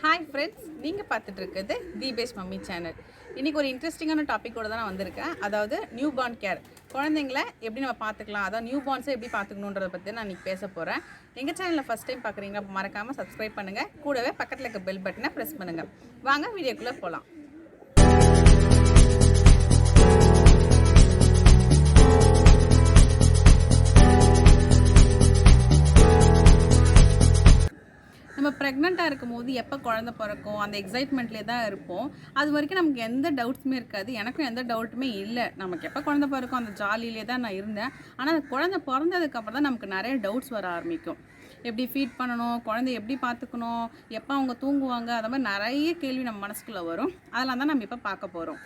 Hi friends, நீங்கள் பார்த்துட்டு இருக்கிறது தீபேஷ் மம்மி சேனல். இன்றைக்கி ஒரு இன்ட்ரெஸ்டிங்கான டாப்பிக்கோடு தான் நான் வந்திருக்கேன். அதாவது நியூ பார்ன் கேர், குழந்தைங்கள எப்படி நம்ம பார்த்துக்கலாம், அதாவது நியூ பார்ன்ஸை எப்படி பார்த்துக்கணுன்றதை பற்றி நான் இன்றைக்கி பேச போகிறேன். எங்கள் சேனலில் ஃபஸ்ட் டைம் பார்க்குறீங்களா, மறக்காமல் சப்ஸ்கிரைப் பண்ணுங்கள். கூடவே பக்கத்தில் இருக்க பெல் பட்டனை ப்ரெஸ் பண்ணுங்கள். வாங்க வீடியோக்குள்ளே போகலாம். நம்ம ப்ரெக்னெண்ட்டாக இருக்கும் போது எப்போ குழந்தை பிறக்கும் அந்த எக்ஸைட்மெண்ட்லேயே தான் இருப்போம். அது வரைக்கும் நமக்கு எந்த டவுட்ஸுமே இருக்காது. எனக்கும் எந்த டவுட்டுமே இல்லை. நமக்கு எப்போ குழந்தை பிறக்கும் அந்த ஜாலியிலே தான் நான் இருந்தேன். ஆனால் குழந்தை பிறந்ததுக்கப்புறம் தான் நமக்கு நிறைய டவுட்ஸ் வர ஆரம்பிக்கும். எப்படி ஃபீட் பண்ணணும், குழந்தைய எப்படி பார்த்துக்கணும், எப்போ அவங்க தூங்குவாங்க, அந்த மாதிரி நிறைய கேள்வி நம்ம மனசுக்குள்ளே வரும். அதெல்லாம் தான் நம்ம இப்போ பார்க்க போகிறோம்.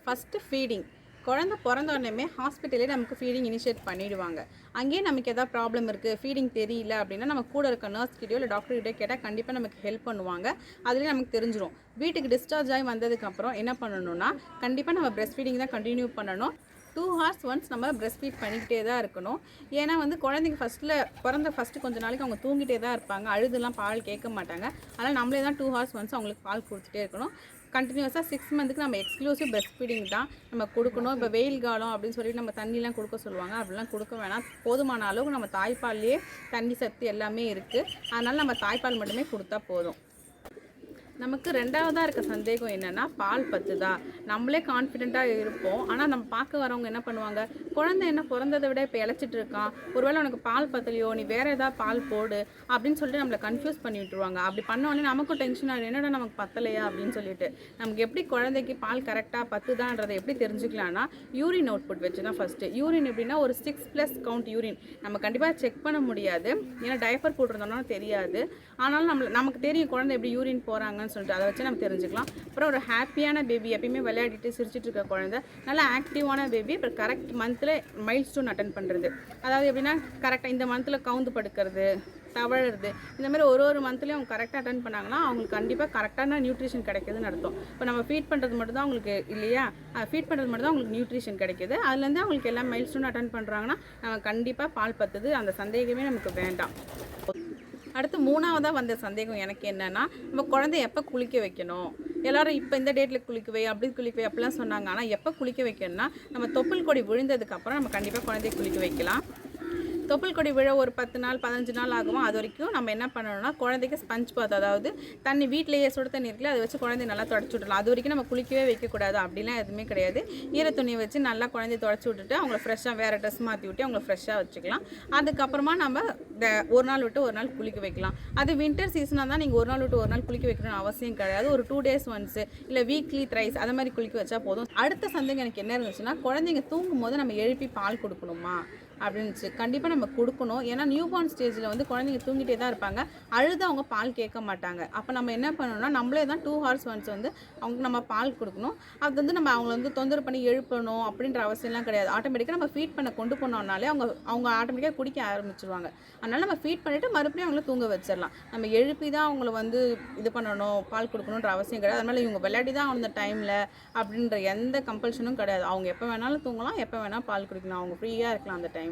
First feeding. குழந்தை பிறந்த உடனே ஹாஸ்பிட்டலே நமக்கு ஃபீடிங் இனிஷியேட் பண்ணிவிடுவாங்க. அங்கேயே நமக்கு எதாவது ப்ராப்ளம் இருக்குது, ஃபீடிங் தெரியல அப்படின்னா நம்ம கூட இருக்க நர்ஸ்கிட்டயோ இல்லை டாக்டர்கிட்டயோ கேட்டால் கண்டிப்பாக நமக்கு ஹெல்ப் பண்ணுவாங்க. அதுலேயே நமக்கு தெரிஞ்சிடும். வீட்டுக்கு டிஸ்சார்ஜ் ஆகி வந்ததுக்கப்புறம் என்ன பண்ணணும்னா, கண்டிப்பாக நம்ம பிரெஸ்ட் ஃபீடிங் தான் கண்டினியூ பண்ணணும். 2 hours ஒன்ஸ் நம்ம பிரெஸ்ட் ஃபீட் பண்ணிக்கிட்டே தான் இருக்கணும். ஏன்னா குழந்தைங்க ஃபஸ்ட்டு கொஞ்சம் நாளைக்கு அவங்க தூங்கிட்டே தான் இருப்பாங்க. அழுதுலாம் பால் கேட்க மாட்டாங்க. அதனால் நம்மளே தான் 2 hours ஒன்ஸ் அவங்களுக்கு பால் கொடுத்துட்டே இருக்கணும். கண்டினியூஸாக 6 months நம்ம எக்ஸ்க்ளூசிவ் பிரெஸ்ட் ஃபீடிங் தான் நம்ம கொடுக்கணும். இப்போ வெயில் காலம் அப்படின்னு சொல்லிட்டு நம்ம தண்ணிலாம் கொடுக்க சொல்லுவாங்க. அப்படிலாம் கொடுக்க வேணாம். போதுமான அளவுக்கு நம்ம தாய்ப்பால்லையே தண்ணி சத்து எல்லாமே இருக்குது. அதனால் நம்ம தாய்ப்பால் மட்டுமே கொடுத்தா போதும். நமக்கு ரெண்டாவதாக இருக்க சந்தேகம் என்னென்னா, பால் பத்துதா? நம்மளே கான்ஃபிடெண்ட்டாக இருப்போம். ஆனால் நம்ம பார்க்க வரவங்க என்ன பண்ணுவாங்க, குழந்தை என்ன பிறந்ததை விட இப்போ இழைச்சிட்டு இருக்கான், ஒருவேளை உனக்கு பால் பத்தலையோ, நீ வேறு ஏதாவது பால் போடு அப்படின்னு சொல்லிட்டு நம்மளை கன்ஃபியூஸ் பண்ணி விட்டுருவாங்க. அப்படி பண்ணோடனே நமக்கும் டென்ஷன் ஆகிடும், என்னடா நமக்கு பத்தலையா அப்படின்னு சொல்லிட்டு. நமக்கு எப்படி குழந்தைக்கு பால் கரெக்டாக பத்துதான்றதை எப்படி தெரிஞ்சுக்கலான்னா, யூரின் அவுட்புட் வச்சு தான் ஃபஸ்ட்டு. யூரின் எப்படின்னா ஒரு 6+ கவுண்ட் யூரின் நம்ம கண்டிப்பாக செக் பண்ண முடியாது. ஏன்னா டைப்பர் போட்டிருந்தோம்னா தெரியாது. ஆனாலும் நமக்கு தெரியும் குழந்தை எப்படி யூரின் போகிறாங்க சொல்லிட்டு, அதை வச்சு நம்ம தெரிஞ்சுக்கலாம். அப்புறம் ஒரு ஹாப்பியான பேபி, எப்பயுமே விளையாடிட்டு சிரிச்சிட்டு இருக்க குழந்தை, நல்லா ஆக்டிவான பேபி. அப்புறம் கரெக்ட் மந்த்தில் மைல்ஸ்டோன் அட்டன் பண்ணுறது. அதாவது எப்படின்னா கரெக்டாக இந்த மந்தில் கவுந்து படுக்கிறது, தவழுறது, இந்த மாதிரி ஒரு மந்த்லேயும் அவங்க கரெக்டாக அட்டன் பண்ணாங்கன்னா அவங்களுக்கு கண்டிப்பாக கரெக்டான நியூட்ரிஷன் கிடைக்குதுன்னு அர்த்தம். இப்போ நம்ம ஃபீட் பண்ணுறது மட்டும் தான் அவங்களுக்கு இல்லையா, ஃபீட் பண்ணுறது மட்டும் தான் அவங்களுக்கு நியூட்ரிஷன் கிடைக்கிது. அதுலேருந்து அவங்களுக்கு எல்லாம் மைல்ஸ்டோன் அட்டன் பண்ணுறாங்கன்னா நம்ம கண்டிப்பாக பால் பத்துது, அந்த சந்தேகமே நமக்கு வேண்டாம். அடுத்து 3ஆவதாக வந்த சந்தேகம் எனக்கு என்னென்னா, நம்ம குழந்தைய எப்போ குளிக்க வைக்கணும். எல்லோரும் இப்போ இந்த டேட்டில் குளிக்க வை, அப்படி குளிக்க வை அப்படிலாம் சொன்னாங்க. ஆனால் எப்போ குளிக்க வைக்கணும்னா, நம்ம தொப்புள் கொடி விழுந்ததுக்கப்புறம் நம்ம கண்டிப்பாக குழந்தைய குளிக்க வைக்கலாம். தொப்புள் கொடி விழ ஒரு 10 நாள் 15 நாள் ஆகும். அது வரைக்கும் நம்ம என்ன பண்ணணும்னா, குழந்தைக்கு ஸ்பஞ்ச் பாத், அதாவது தண்ணி வீட்டிலேயே சுடு தண்ணி இருக்குல்ல, அதை வச்சு குழந்தைய நல்லா தொடச்சி விடலாம். அது வரைக்கும் நம்ம குளிக்கவே வைக்கக்கூடாது. அப்படிலாம் எதுவுமே கிடையாது. ஈர துணியை வச்சு நல்லா குழந்தைய தொடச்சி விட்டுட்டு அவங்கள ஃப்ரெஷ்ஷாக வேறு ட்ரெஸ் மாற்றி விட்டு அவங்கள ஃப்ரெஷ்ஷாக வச்சுக்கலாம். அதுக்கப்புறமா நம்ம ஒரு நாள் விட்டு ஒரு நாள் குளிக்க வைக்கலாம். அது வின்டர் சீசனாக தான் நீங்கள் ஒரு நாள் விட்டு ஒரு நாள் குளிக்க வைக்கணும்னு அவசியம் கிடையாது. ஒரு 2 days ஒன்ஸு இல்லை வீக்லி த்ரைஸ் அது மாதிரி குளிக்க வச்சா போதும். அடுத்த சந்தேகம் எனக்கு என்ன இருந்துச்சுன்னா, குழந்தைங்க தூங்கும் போது நம்ம எழுப்பி பால் கொடுக்கணுமா அப்படின்னுச்சு. கண்டிப்பாக நம்ம கொடுக்கணும். ஏன்னா நியூ பார்ன் ஸ்டேஜில் குழந்தைங்க தூங்கிட்டே தான் இருப்பாங்க. அழுது அவங்க பால் கேட்க மாட்டாங்க. அப்போ நம்ம என்ன பண்ணணும்னா, நம்மளே தான் 2 hours ஒன்ஸ் அவங்க நம்ம பால் கொடுக்கணும். அது நம்ம அவங்கள தொந்தரவு பண்ணி எழுப்பணும் அப்படின்ற அவசியம்லாம் கிடையாது. ஆட்டோமேட்டிக்காக நம்ம ஃபீட் பண்ண கொண்டு போனோம்னாலே அவங்க ஆட்டோமேட்டிக்காக குடிக்க ஆரம்பிச்சிருவாங்க. அதனால் நம்ம ஃபீட் பண்ணிவிட்டு மறுபடியும் அவங்கள தூங்க வச்சிடலாம். நம்ம எழுப்பி தான் அவங்கள இது பண்ணணும், பால் கொடுக்கணுன்ற அவசியம் கிடையாது. அதனால் இவங்க விளையாடி தான் அந்த டைமில் அப்படின்ற எந்த கம்பல்ஷனும் கிடையாது. அவங்க எப்போ வேணாலும் தூங்கலாம், எப்போ வேணாலும் பால் குடிக்கலாம். அவங்க ஃப்ரீயாக இருக்கலாம் அந்த டைமில்.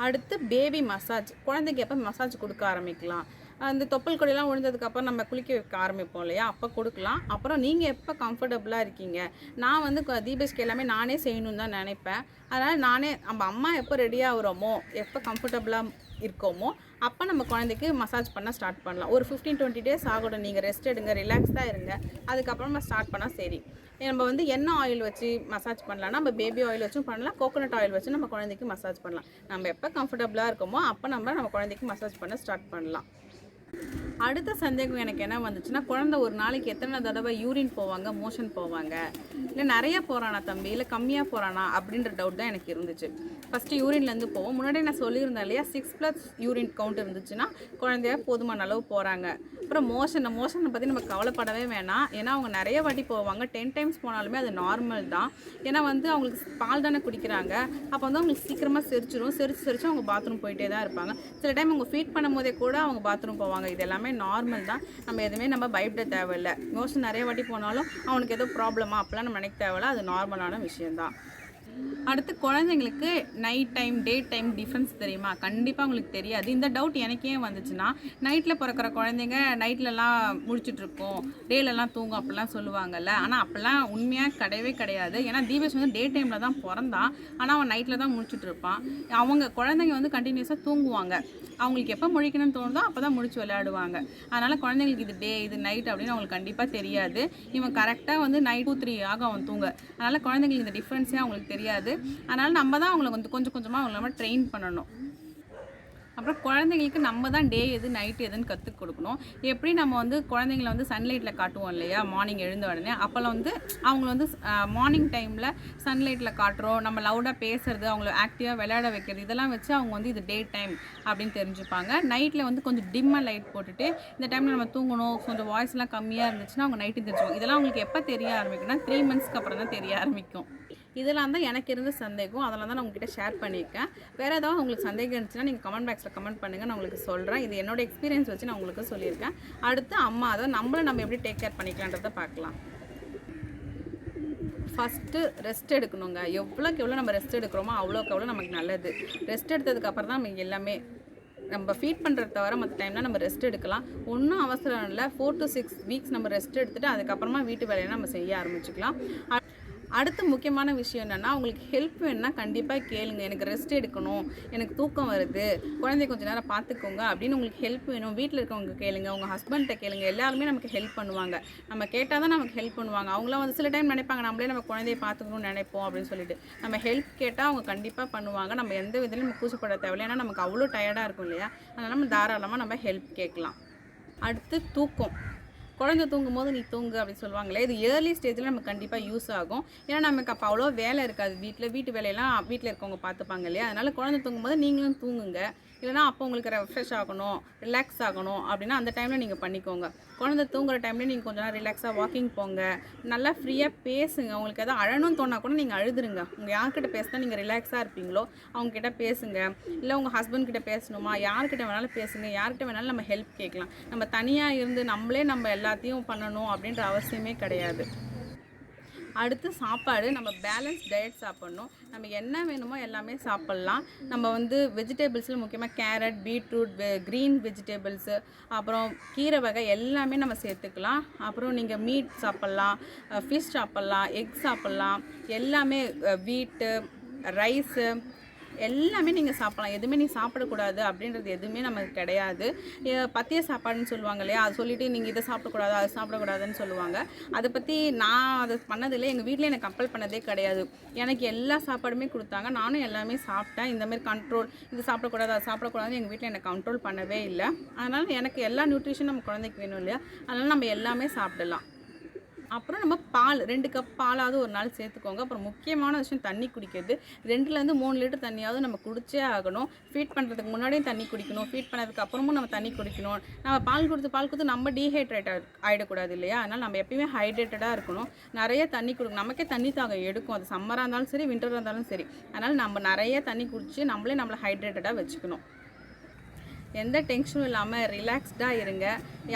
அடுத்து பேபி மசாஜ். குழந்தைக்கு எப்போ மசாஜ் கொடுக்க ஆரம்பிக்கலாம், அந்த தொப்புள் கொடியெல்லாம் விழுந்ததுக்கப்புறம் நம்ம குளிக்க வைக்க ஆரம்பிப்போம் இல்லையா, அப்போ கொடுக்கலாம். அப்புறம் நீங்கள் எப்போ கம்ஃபர்டபுளாக இருக்கீங்க. நான் தீபேஷ்க்கு எல்லாமே நானே செய்யணும்னு தான் நினைப்பேன். அதனால் நம்ம அம்மா எப்போ ரெடியாக ஆகிறோமோ, எப்போ கம்ஃபர்டபுளாக இருக்கோமோ அப்போ நம்ம குழந்தைக்கு மசாஜ் பண்ண ஸ்டார்ட் பண்ணலாம். ஒரு 15-20 days ஆகட்டும். நீங்கள் ரெஸ்ட் எடுங்க, ரிலாக்ஸ்டாக இருங்க. அதுக்கப்புறமா ஸ்டார்ட் பண்ணால் சரி. நம்ம என்ன ஆயில் வச்சு மசாஜ் பண்ணலாம்னா, நம்ம பேபி ஆயில் வச்சும் பண்ணலாம், கோகோனட் ஆயில் வச்சு நம்ம குழந்தைக்கு மசாஜ் பண்ணலாம். நம்ம எப்போ கம்ஃபர்டபுளாக இருக்கோமோ அப்போ நம்ம குழந்தைக்கு மசாஜ் பண்ண ஸ்டார்ட் பண்ணலாம். அடுத்த சந்தேகம் எனக்கு என்ன வந்துச்சுன்னா, குழந்தை ஒரு நாளைக்கு எத்தனை தடவை யூரின் போவாங்க, மோஷன் போவாங்க, இல்லை நிறையா போகிறானா தம்பி, இல்லை கம்மியாக போகிறானா அப்படின்ற டவுட் தான் எனக்கு இருந்துச்சு. ஃபஸ்ட்டு யூரின்லேருந்து போவோம். முன்னாடி நான் சொல்லியிருந்தேன் இல்லையா, 6+ யூரின் கவுண்ட் இருந்துச்சுன்னா குழந்தைய போதுமான அளவு போகிறாங்க. அப்புறம் மோஷனை பற்றி நம்ம கவலைப்படவே வேணாம். ஏன்னா அவங்க நிறைய வாட்டி போவாங்க. 10 times போனாலுமே அது நார்மல் தான். ஏன்னா அவங்களுக்கு பால் தானே குடிக்கிறாங்க. அப்போ அவங்களுக்கு சீக்கிரமாக செரிச்சு அவங்க பாத்ரூம் போயிட்டே தான் இருப்பாங்க. சில டைம் அவங்க ஃபீட் பண்ணும் போதே கூட அவங்க பாத்ரூம் போவாங்க. இது எல்லாமே நார்மல் தான். நம்ம எதுவுமே நம்ம பயப்பட தேவையில்லை. மோஷன் நிறைய வாட்டி போனாலும் அவனுக்கு ஏதோ ப்ராப்ளமா அப்படிலாம் நம்ம நினைக்க தேவையில்ல. அது நார்மலான விஷயந்தான். அடுத்து குழந்தைங்களுக்கு night time day time difference தெரியுமா? கண்டிப்பாக உங்களுக்கு தெரியாது. இந்த டவுட் எனக்கே வந்துச்சுன்னா, நைட்டில் பிறக்கிற குழந்தைங்க நைட்லலாம் முழிச்சிட்ருக்கும், டேலலாம் தூங்கும் அப்படிலாம் சொல்லுவாங்கல்ல. ஆனால் அப்படிலாம் உண்மையாக கிடையவே கிடையாது. ஏன்னா தீபேஷ் வந்து டே டைமில் தான் பிறந்தான். ஆனால் அவன் நைட்டில் தான் முழிச்சிட்டு இருப்பான். அவங்க குழந்தைங்க வந்து கண்டினியூஸாக தூங்குவாங்க. அவங்களுக்கு எப்போ முழிக்கணும்னு தோணுதோ அப்போ தான் முழிச்சு விளையாடுவாங்க. அதனால் குழந்தைங்களுக்கு இது டே இது நைட் அப்படின்னு அவங்களுக்கு கண்டிப்பாக தெரியாது. இவன் கரெக்டாக வந்து நைட் 2-3 ஆகும் அவன் தூங்க. அதனால் குழந்தைங்களுக்கு இந்த டிஃப்ரென்ஸே அவங்களுக்கு தெரியாது. அதனால் நம்ம தான் அவங்கள வந்து கொஞ்சம் கொஞ்சமாக அவங்கள நம்ம ட்ரெயின் பண்ணணும். அப்புறம் குழந்தைங்களுக்கு நம்ம தான் டே எது நைட்டு எதுன்னு கற்றுக் கொடுக்கணும். எப்படி நம்ம வந்து குழந்தைங்கள வந்து சன்லைட்டில் காட்டுவோம் இல்லையா, மார்னிங் எழுந்த உடனே. அப்போல்லாம் வந்து அவங்கள வந்து மார்னிங் டைமில் சன்லைட்டில் காட்டுறோம், நம்ம லவுடாக பேசுகிறது, அவங்கள ஆக்டிவாக விளையாட வைக்கிறது, இதெல்லாம் வச்சு அவங்க வந்து இது டே டைம் அப்படின்னு தெரிஞ்சுப்பாங்க. நைட்டில் வந்து கொஞ்சம் டிம்மாக லைட் போட்டுட்டு இந்த டைமில் நம்ம தூங்கணும், கொஞ்சம் வாய்ஸ்லாம் கம்மியாக இருந்துச்சுன்னா அவங்க நைட்டு தெரிஞ்சுக்கும். இதெல்லாம் அவங்களுக்கு எப்போ தெரிய ஆரம்பிக்கும்னா 3 மந்த்ஸ்க்கு அப்புறம் தான் தெரிய ஆரம்பிக்கும். இதெல்லாம் தான் எனக்கு இருந்த சந்தேகம். அதெல்லாம் தான் நான் உங்ககிட்ட ஷேர் பண்ணியிருக்கேன். வேறு ஏதாவது உங்களுக்கு சந்தேகம் இருந்துச்சுன்னா நீங்கள் கமெண்ட் பாக்ஸில் கமெண்ட் பண்ணுங்கள், நான் உங்களுக்கு சொல்கிறேன். இது என்னோட எக்ஸ்பீரியன்ஸ் வச்சு நான் உங்களுக்கு சொல்லியிருக்கேன். அடுத்து அம்மா அதை நம்ம எப்படி டேக் கேர் பண்ணிக்கலான்றதை பார்க்கலாம். ஃபஸ்ட்டு ரெஸ்ட் எடுக்கணுங்க. எவ்வளோக்கு எவ்வளோ நம்ம ரெஸ்ட் எடுக்கிறோமோ அவ்வளோக்கு எவ்வளோ நமக்கு நல்லது. ரெஸ்ட் எடுத்ததுக்கப்புறம் தான் நமக்கு எல்லாமே. நம்ம ஃபீட் பண்ணுறத தவிர மற்ற டைம்லாம் நம்ம ரெஸ்ட் எடுக்கலாம். ஒன்றும் அவசரம் இல்லை. 4 to 6 வீக்ஸ் நம்ம ரெஸ்ட் எடுத்துகிட்டு அதுக்கப்புறமா வீட்டு வேலையை நம்ம செய்ய ஆரம்பிச்சுக்கலாம். அடுத்து முக்கியமான விஷயம் என்னென்னா, உங்களுக்கு ஹெல்ப் வேணுன்னா கண்டிப்பாக கேளுங்க. எனக்கு ரெஸ்ட் எடுக்கணும், எனக்கு தூக்கம் வருது, குழந்தைய கொஞ்சம் நேரம் பார்த்துக்கோங்க அப்படின்னு உங்களுக்கு ஹெல்ப் வேணும். வீட்டில் இருக்கவங்க கேளுங்க, உங்கள் ஹஸ்பண்ட்டை கேளுங்க. எல்லாருமே நமக்கு ஹெல்ப் பண்ணுவாங்க. நம்ம கேட்டால் தான் நமக்கு ஹெல்ப் பண்ணுவாங்க. அவங்களாம் வந்து சில டைம் நினைப்பாங்க நம்மளே நம்ம குழந்தைய பார்த்துக்கணும்னு நினைப்போம் அப்படின்னு சொல்லிட்டு. நம்ம ஹெல்ப் கேட்டால் அவங்க கண்டிப்பாக பண்ணுவாங்க. நம்ம எந்த விதத்துலையும் நம்ம கூச்சப்பட தேவையில்லை. ஏன்னா நமக்கு அவ்வளோ டயர்டாக இருக்கும் இல்லையா, அதனால் நம்ம தாராளமாக நம்ம ஹெல்ப் கேட்கலாம். அடுத்து தூக்கம். குழந்தை தூங்கும் போது நீ தூங்கு அப்படின்னு சொல்லுவாங்களே, இது ஏர்லி ஸ்டேஜில் நமக்கு கண்டிப்பாக யூஸ் ஆகும். ஏன்னா நமக்கு அப்போ அவ்வளோ வேலை இருக்காது. வீட்டு வேலையெல்லாம் வீட்டில் இருக்கவங்க பார்த்துப்பாங்க இல்லையா, அதனால் குழந்தை தூங்கும்போது நீங்களும் தூங்குங்க. இல்லைனா அப்போ உங்களுக்கு ரெஃப்ரெஷ் ஆகணும், ரிலாக்ஸ் ஆகணும் அப்படின்னா அந்த டைமில் நீங்கள் பண்ணிக்கோங்க. குழந்தை தூங்குற டைம்லேயே நீங்கள் கொஞ்சம் நேரம் ரிலாக்ஸாக வாக்கிங் போங்க, நல்லா ஃப்ரீயாக பேசுங்க. உங்களுக்கு எதாவது அழணும்னு தோணா கூட நீங்கள் அழுதுருங்க. உங்கள் யார்கிட்ட பேசினா நீங்கள் ரிலாக்ஸாக இருப்பீங்களோ அவங்கக்கிட்ட பேசுங்க. இல்லை உங்கள் ஹஸ்பண்ட் கிட்ட பேசணுமா, யார்கிட்ட வேணாலும் பேசுங்க. யார்கிட்ட வேணாலும் நம்ம ஹெல்ப் கேட்கலாம். நம்ம தனியாக இருந்து நம்ம எல்லாத்தையும் பண்ணணும் அப்படின்ற அவசியமே கிடையாது. அடுத்து சாப்பாடு. நம்ம பேலன்ஸ் டயட் சாப்பிட்ணும். நம்ம என்ன வேணுமோ எல்லாமே சாப்பிட்லாம். நம்ம வந்து வெஜிடபிள்ஸில் முக்கியமாக கேரட், பீட்ரூட், க்ரீன் வெஜிடபிள்ஸு, அப்புறம் கீரை வகை எல்லாமே நம்ம சேர்த்துக்கலாம். அப்புறம் நீங்கள் மீட் சாப்பிட்லாம், ஃபிஷ் சாப்பிட்லாம், எக் சாப்பிட்லாம். எல்லாமே வீட்டு, ரைஸு எல்லாமே நீங்கள் சாப்பிட்லாம். எதுவுமே நீ சாப்பிடக்கூடாது அப்படின்றது எதுவுமே நமக்கு கிடையாது. பத்திய சாப்பாடுன்னு சொல்லுவாங்க இல்லையா, அது சொல்லிவிட்டு நீங்கள் இதை சாப்பிடக்கூடாது அதை சாப்பிடக்கூடாதுன்னு சொல்லுவாங்க. அதை பற்றி நான் அதை பண்ணதில்லை. எங்கள் வீட்டில் எனக்கு கம்பல் பண்ணதே கிடையாது. எனக்கு எல்லா சாப்பாடுமே கொடுத்தாங்க. நானும் எல்லாமே சாப்பிட்டேன். இந்தமாதிரி கண்ட்ரோல், இது சாப்பிடக்கூடாது அதை சாப்பிடக்கூடாதுன்னு எங்கள் வீட்டில் எனக்கு கண்ட்ரோல் பண்ணவே இல்லை. அதனால் எனக்கு எல்லா நியூட்ரிஷனும் நம்ம குழந்தைக்கு வேணும் இல்லையா, அதனால் நம்ம எல்லாமே சாப்பிடலாம். அப்புறம் நம்ம பால் 2 கப் பாலாவது ஒரு நாள் சேர்த்துக்கோங்க. அப்புறம் முக்கியமான விஷயம் தண்ணி குடிக்கிறது. 2லேருந்து 3 லிட்டர் தண்ணியாவது நம்ம குடிச்சே ஆகணும். ஃபீட் பண்ணுறதுக்கு முன்னாடியும் தண்ணி குடிக்கணும், ஃபீட் பண்ணதுக்கு அப்புறமும் நம்ம தண்ணி குடிக்கணும். நம்ம பால் கொடுத்து நம்ம டீஹைட்ரேட் ஆகிடக்கூடாது இல்லையா, அதனால் நம்ம எப்பயுமே ஹைட்ரேட்டடாக இருக்கணும். நிறைய தண்ணி கொடுக்கணும். நமக்கே தண்ணி தாகம் எடுக்கும், அது சம்மராக இருந்தாலும் சரி விண்டராக இருந்தாலும் சரி. அதனால் நம்ம நிறைய தண்ணி குடித்து நம்மளை ஹைட்ரேட்டடாக வச்சுக்கணும். எந்த டென்ஷனும் இல்லாமல் ரிலாக்ஸ்டாக இருங்க.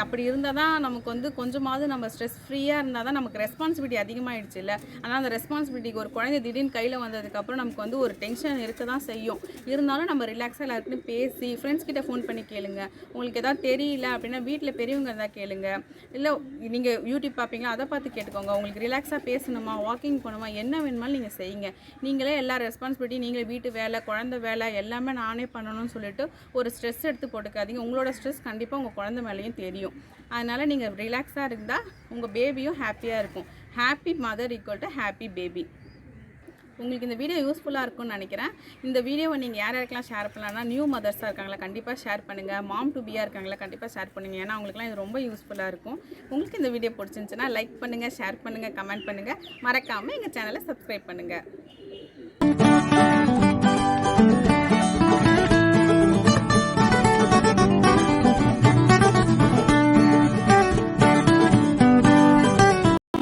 அப்படி இருந்தால் தான் நமக்கு வந்து கொஞ்சமாவது நம்ம ஸ்ட்ரெஸ் ஃப்ரீயாக இருந்தால் தான் நமக்கு ரெஸ்பான்சிபிலிட்டி அதிகமாகிடுச்சு இல்லை. ஆனால் அந்த ரெஸ்பான்சிபிலிட்டிக்கு ஒரு குழந்தை திடீர்னு கையில் வந்ததுக்கப்புறம் நமக்கு வந்து ஒரு டென்ஷன் இருக்க தான் செய்யும். இருந்தாலும் நம்ம ரிலாக்ஸாக எல்லாருக்கிட்டையும் பேசி ஃப்ரெண்ட்ஸ் கிட்ட ஃபோன் பண்ணி கேளுங்க. உங்களுக்கு எதாவது தெரியல அப்படின்னா வீட்டில் பெரியவங்க இருந்தால் கேளுங்க. இல்லை நீங்கள் யூடியூப் பார்ப்பீங்களா, அதை பார்த்து கேட்டுக்கோங்க. உங்களுக்கு ரிலாக்ஸாக பேசணுமா, வாக்கிங் போகணுமா, என்ன வேணுமாலும் நீங்கள் செய்யுங்க. நீங்களே எல்லா ரெஸ்பான்சிபிலிட்டி, நீங்களே வீட்டு வேலை, குழந்தை வேலை எல்லாமே நானே பண்ணணும்னு சொல்லிட்டு ஒரு ஸ்ட்ரெஸ் எடுத்து போட்டுக்காதீங்க. உங்களோட ஸ்ட்ரெஸ் கண்டிப்பாக உங்கள் குழந்தை மேலேயும் தெரியும். அதனால் நீங்கள் ரிலாக்ஸாக இருந்தால் உங்கள் பேபியும் ஹாப்பியாக இருக்கும். Happy mother equal to happy baby. உங்களுக்கு இந்த வீடியோ யூஸ்ஃபுல்லாக இருக்கும்னு நினைக்கிறேன். இந்த வீடியோவை நீங்கள் யாருக்கெல்லாம் ஷேர் பண்ணலாம்னா, நியூ மதர்ஸாக இருக்காங்களா கண்டிப்பாக ஷேர் பண்ணுங்கள். மாம் டு பியாக இருக்காங்களா கண்டிப்பாக ஷேர் பண்ணுங்கள். ஏன்னா அவங்களுக்குலாம் இது ரொம்ப யூஸ்ஃபுல்லாக இருக்கும். உங்களுக்கு இந்த வீடியோ பிடிச்சிருந்துச்சுன்னா லைக் பண்ணுங்கள், ஷேர் பண்ணுங்கள், கமெண்ட் பண்ணுங்கள். மறக்காமல் எங்கள் சேனலை சப்ஸ்கிரைப் பண்ணுங்கள்.